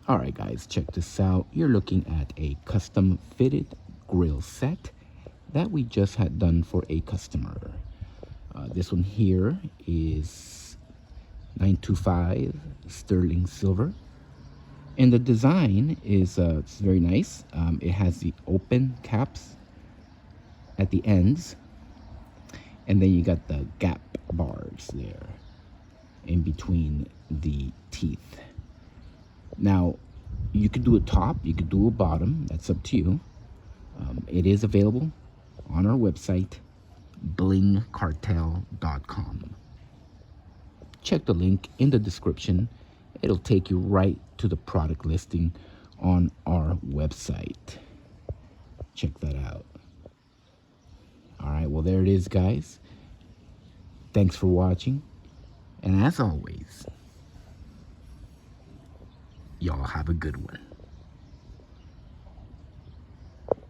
All right, guys, check this out. You're looking at a custom fitted grill set that we just had done for a customer. This one here is 925 sterling silver, and the design is it's very nice. It has the open caps at the ends, and then you got the gap bars there in between the teeth. Now, you could do a top, you could do a bottom, that's up to you. It is available on our website, blingcartel.com. Check the link in the description. It'll take you right to the product listing on our website. Check that out. All right, well, there it is, guys. Thanks for watching. And as always, y'all have a good one.